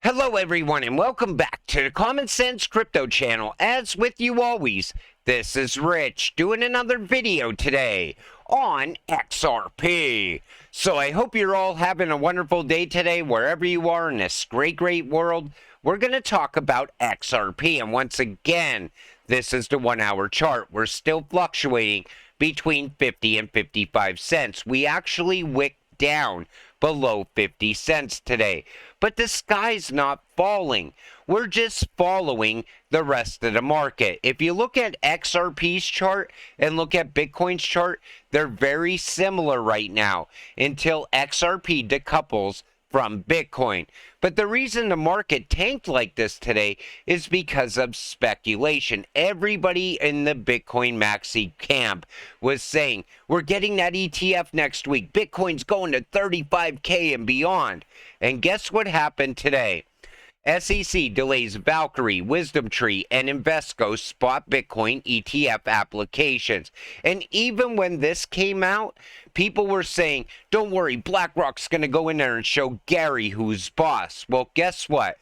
Hello everyone and welcome back to the Common Sense Crypto channel. As with you always, this is Rich doing another video today on XRP. So I hope you're all having a wonderful day today wherever you are in this great world. We're going to talk about XRP, and once again, this is the 1 hour chart. We're still fluctuating between 50 and 55 cents. We actually wicked down below 50 cents today. But the sky's not falling. We're just following the rest of the market. If you look at XRP's chart and look at Bitcoin's chart, they're very similar right now until XRP decouples from Bitcoin. But the reason the market tanked like this today is because of speculation. Everybody in the Bitcoin Maxi camp was saying, we're getting that ETF next week. Bitcoin's going to 35K and beyond. And guess what happened today? SEC delays Valkyrie, Wisdom Tree, and Invesco spot Bitcoin ETF applications. And even when this came out, people were saying, don't worry, BlackRock's going to go in there and show Gary who's boss. Well, guess what?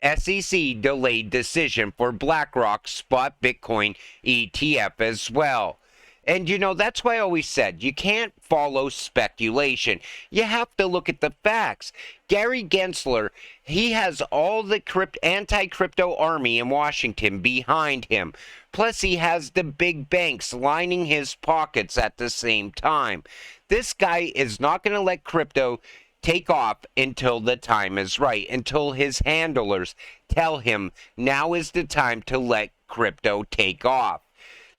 SEC delayed decision for BlackRock spot Bitcoin ETF as well. And, you know, that's why I always said, you can't follow speculation. You have to look at the facts. Gary Gensler, he has all the anti-crypto army in Washington behind him. Plus, he has the big banks lining his pockets at the same time. This guy is not going to let crypto take off until the time is right, until his handlers tell him now is the time to let crypto take off.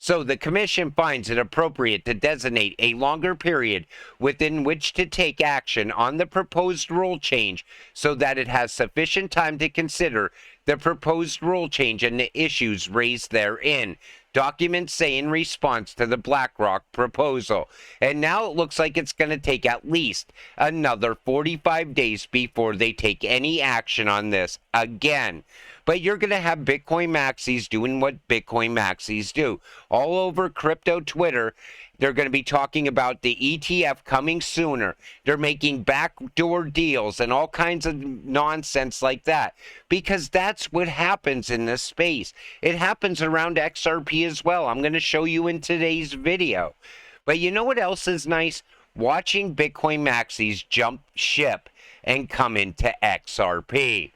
So the commission finds it appropriate to designate a longer period within which to take action on the proposed rule change so that it has sufficient time to consider the proposed rule change and the issues raised therein. Documents say in response to the BlackRock proposal. And now it looks like it's going to take at least another 45 days before they take any action on this again. But you're going to have Bitcoin Maxis doing what Bitcoin Maxis do. All over crypto Twitter, they're going to be talking about the ETF coming sooner. They're making backdoor deals and all kinds of nonsense like that. Because that's what happens in this space. It happens around XRP as well. I'm going to show you in today's video. But you know what else is nice? Watching Bitcoin Maxis jump ship and come into XRP.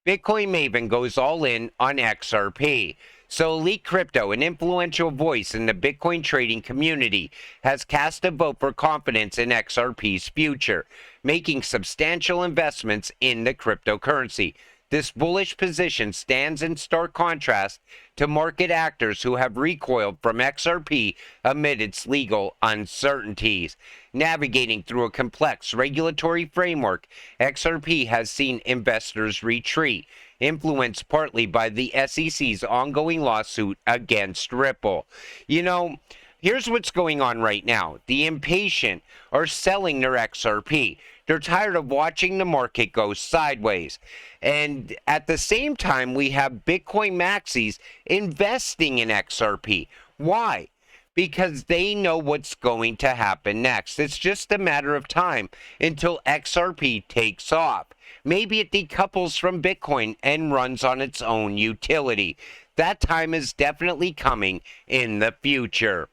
Bitcoin Maven goes all in on XRP. So Elite Crypto, an influential voice in the Bitcoin trading community, has cast a vote for confidence in XRP's future, making substantial investments in the cryptocurrency. This bullish position stands in stark contrast to market actors who have recoiled from XRP amid its legal uncertainties. Navigating through a complex regulatory framework, XRP has seen investors retreat, influenced partly by the SEC's ongoing lawsuit against Ripple. You know, here's what's going on right now. The impatient are selling their XRP. They're tired of watching the market go sideways. And at the same time, we have Bitcoin Maxis investing in XRP. Why? Because they know what's going to happen next. It's just a matter of time until XRP takes off. Maybe it decouples from Bitcoin and runs on its own utility. That time is definitely coming in the future.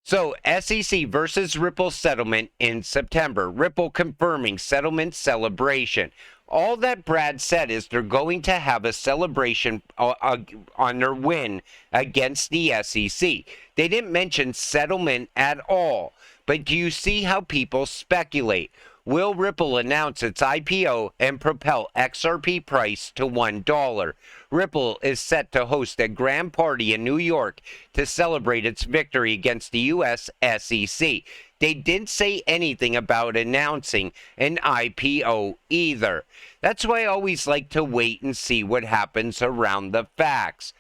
So, SEC versus Ripple settlement in September. Ripple confirming settlement celebration. All that Brad said is they're going to have a celebration on their win against the SEC. They didn't mention settlement at all. But do you see how people speculate? Will Ripple announce its IPO and propel XRP price to $1? Ripple is set to host a grand party in New York to celebrate its victory against the U.S. SEC. They didn't say anything about announcing an IPO either. That's why I always like to wait and see what happens around the facts.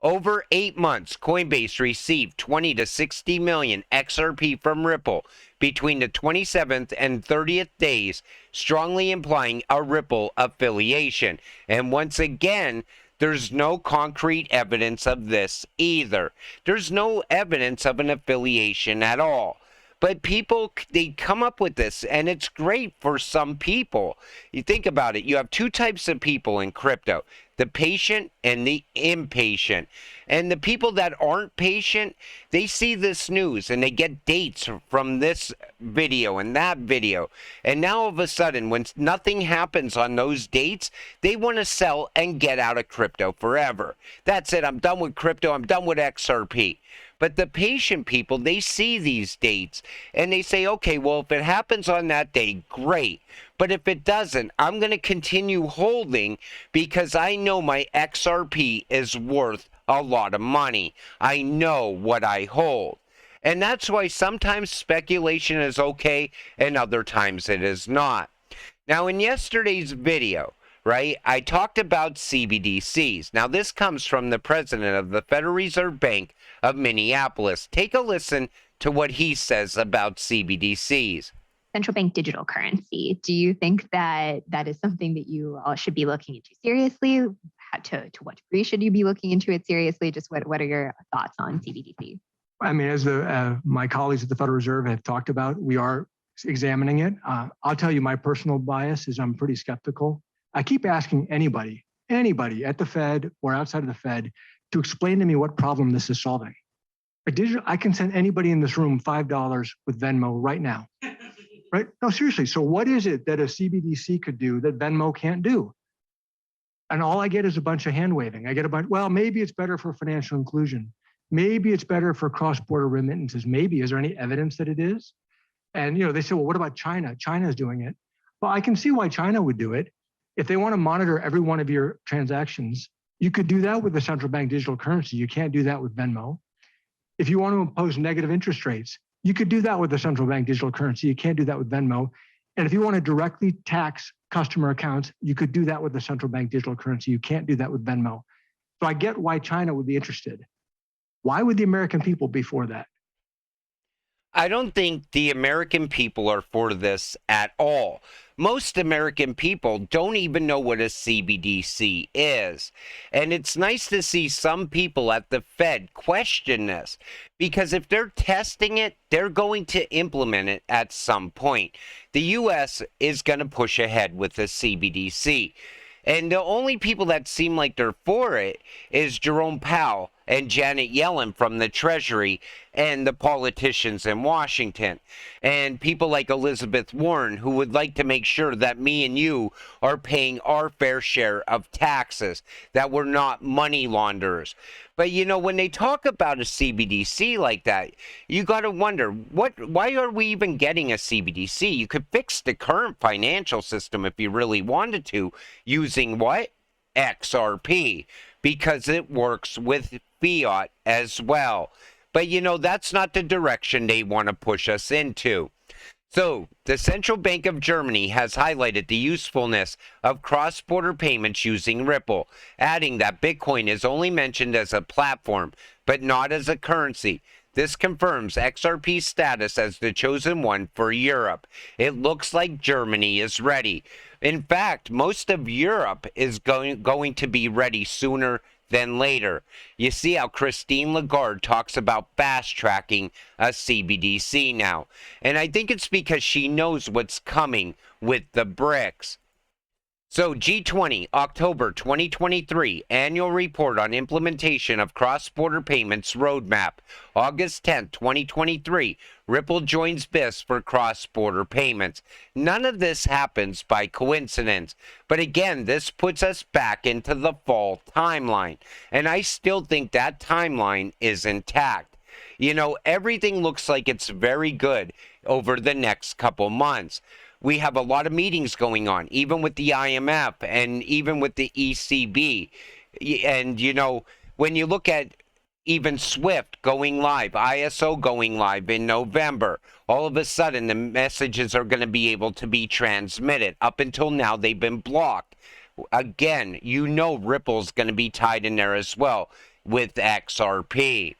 Over 8 months, Coinbase received 20 to 60 million XRP from Ripple between the 27th and 30th days, strongly implying a Ripple affiliation. And once again, there's no concrete evidence of this either. There's no evidence of an affiliation at all. But people, they come up with this, and it's great for some people. You think about it, you have two types of people in crypto: the patient and the impatient. And the people that aren't patient, they see this news and they get dates from this video and that video. And now all of a sudden, when nothing happens on those dates, they want to sell and get out of crypto forever. That's it. I'm done with crypto. I'm done with XRP. But the patient people, they see these dates and they say, okay, well, if it happens on that day, great. But if it doesn't, I'm going to continue holding because I know my XRP is worth a lot of money. I know what I hold. And that's why sometimes speculation is okay and other times it is not. Now, in yesterday's video, right, I talked about CBDCs. Now, this comes from the president of the Federal Reserve Bank of Minneapolis. Take a listen to what he says about CBDCs. Central bank digital currency. Do you think that that is something that you all should be looking into seriously? To what degree should you be looking into it seriously? Just what are your thoughts on CBDC? I mean, as my colleagues at the Federal Reserve have talked about, we are examining it. I'll tell you, my personal bias is I'm pretty skeptical. I keep asking anybody at the Fed or outside of the Fed to explain to me what problem this is solving. I can send anybody in this room $5 with Venmo right now. Right? No, seriously. So what is it that a CBDC could do that Venmo can't do? And all I get is a bunch of hand waving. I get a bunch, well, maybe it's better for financial inclusion. Maybe it's better for cross-border remittances. Maybe. Is there any evidence that it is? And they say, well, what about China? China's doing it. Well, I can see why China would do it. If they want to monitor every one of your transactions, you could do that with the central bank digital currency. You can't do that with Venmo. If you want to impose negative interest rates, you could do that with the central bank digital currency. You can't do that with Venmo. And if you want to directly tax customer accounts, you could do that with the central bank digital currency. You can't do that with Venmo. So I get why China would be interested. Why would the American people be for that? I don't think the American people are for this at all. Most American people don't even know what a CBDC is. And it's nice to see some people at the Fed question this, because if they're testing it, they're going to implement it at some point. The U.S. is going to push ahead with the CBDC. And the only people that seem like they're for it is Jerome Powell and Janet Yellen from the Treasury and the politicians in Washington. And people like Elizabeth Warren, who would like to make sure that me and you are paying our fair share of taxes, that we're not money launderers. But when they talk about a CBDC like that, you got to wonder, why are we even getting a CBDC? You could fix the current financial system if you really wanted to, using what? XRP, because it works with fiat as well. But that's not the direction they want to push us into. So, the Central Bank of Germany has highlighted the usefulness of cross-border payments using Ripple, adding that Bitcoin is only mentioned as a platform, but not as a currency. This confirms XRP's status as the chosen one for Europe. It looks like Germany is ready. In fact, most of Europe is going to be ready sooner than later. You see how Christine Lagarde talks about fast-tracking a CBDC now. And I think it's because she knows what's coming with the BRICS. So G20, October 2023, Annual Report on Implementation of Cross-Border Payments Roadmap. August 10, 2023, Ripple joins BIS for cross-border payments. None of this happens by coincidence. But again, this puts us back into the fall timeline. And I still think that timeline is intact. Everything looks like it's very good over the next couple months. We have a lot of meetings going on, even with the IMF and even with the ECB. And, when you look at even SWIFT going live, ISO going live in November, all of a sudden the messages are going to be able to be transmitted. Up until now, they've been blocked. Again, Ripple's going to be tied in there as well with XRP.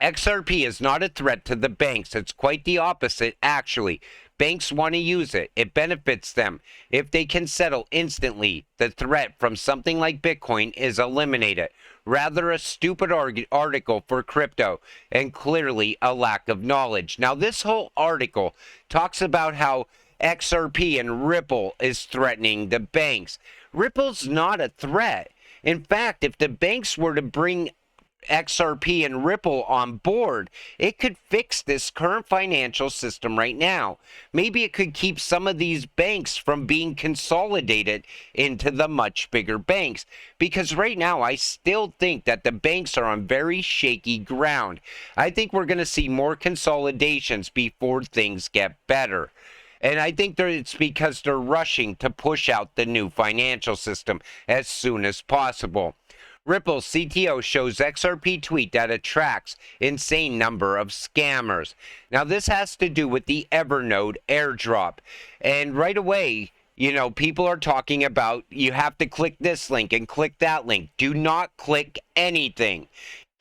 XRP is not a threat to the banks. It's quite the opposite, actually. banks want to use it. It benefits them. If they can settle instantly, the threat from something like Bitcoin is eliminated. Rather a stupid article for crypto and clearly a lack of knowledge. Now, this whole article talks about how XRP and Ripple is threatening the banks. Ripple's not a threat. In fact, if the banks were to bring XRP and Ripple on board, it could fix this current financial system right now. Maybe it could keep some of these banks from being consolidated into the much bigger banks. Because right now, I still think that the banks are on very shaky ground. I think we're going to see more consolidations before things get better. And I think it's because they're rushing to push out the new financial system as soon as possible. Ripple's CTO shows XRP tweet that attracts insane number of scammers. Now, this has to do with the Evernote airdrop. And right away, you know, people are talking about you have to click this link and click that link. Do not click anything.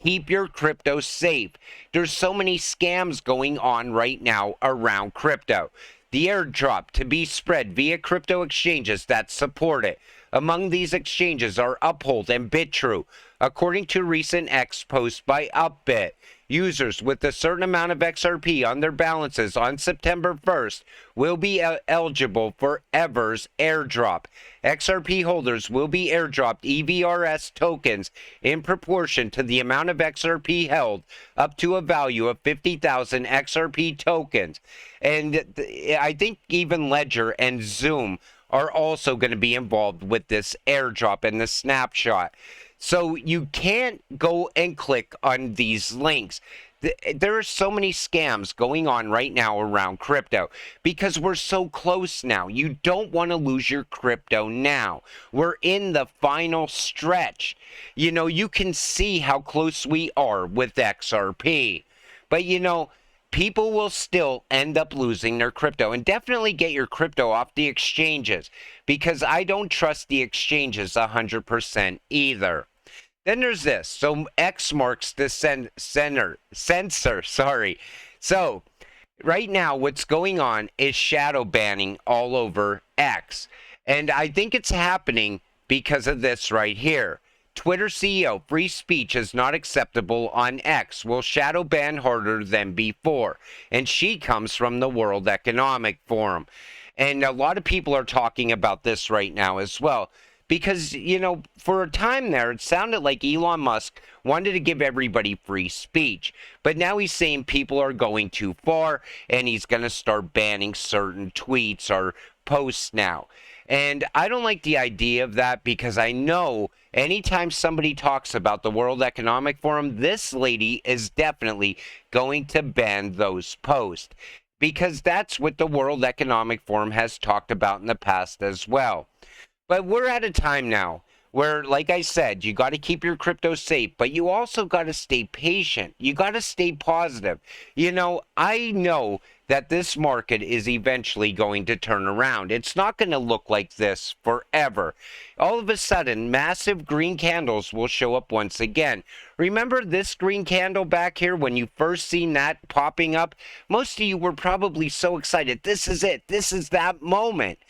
Keep your crypto safe. There's so many scams going on right now around crypto. The airdrop to be spread via crypto exchanges that support it. Among these exchanges are Uphold and BitTrue. According to recent X post by Upbit, users with a certain amount of XRP on their balances on September 1st will be eligible for Ever's airdrop. XRP holders will be airdropped EVRS tokens in proportion to the amount of XRP held, up to a value of 50,000 XRP tokens. And I think even Ledger and Zoom are also going to be involved with this airdrop and the snapshot. So you can't go and click on these links. There are so many scams going on right now around crypto because we're so close now. You don't want to lose your crypto now. We're in the final stretch. You know, you can see how close we are with XRP. But, you know, people will still end up losing their crypto. And definitely get your crypto off the exchanges, because I don't trust the exchanges 100% either. Then there's this. So X marks the censor. So right now what's going on is shadow banning all over X. And I think it's happening because of this right here. Twitter CEO, free speech is not acceptable on X, will shadow ban harder than before. And she comes from the World Economic Forum. And a lot of people are talking about this right now as well. Because, you know, for a time there, it sounded like Elon Musk wanted to give everybody free speech. But now he's saying people are going too far, and he's going to start banning certain tweets or posts now. And I don't like the idea of that, because I know anytime somebody talks about the World Economic Forum, this lady is definitely going to ban those posts, because that's what the World Economic Forum has talked about in the past as well. But we're at a time now where, like I said, you got to keep your crypto safe, but you also got to stay patient. You got to stay positive. You know, I know that this market is eventually going to turn around. It's not going to look like this forever. All of a sudden, massive green candles will show up once again. Remember this green candle back here when you first seen that popping up? Most of you were probably so excited. This is it. This is that moment.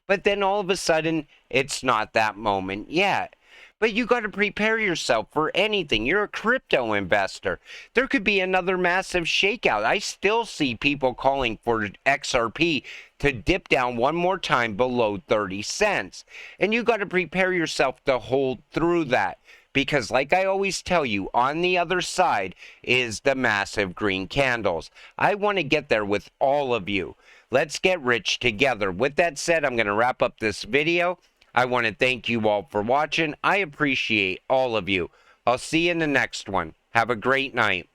But then all of a sudden, it's not that moment yet. But you got to prepare yourself for anything. You're a crypto investor. There could be another massive shakeout. I still see people calling for XRP to dip down one more time below 30 cents. And you got to prepare yourself to hold through that. Because like I always tell you, on the other side is the massive green candles. I want to get there with all of you. Let's get rich together. With that said, I'm going to wrap up this video. I want to thank you all for watching. I appreciate all of you. I'll see you in the next one. Have a great night.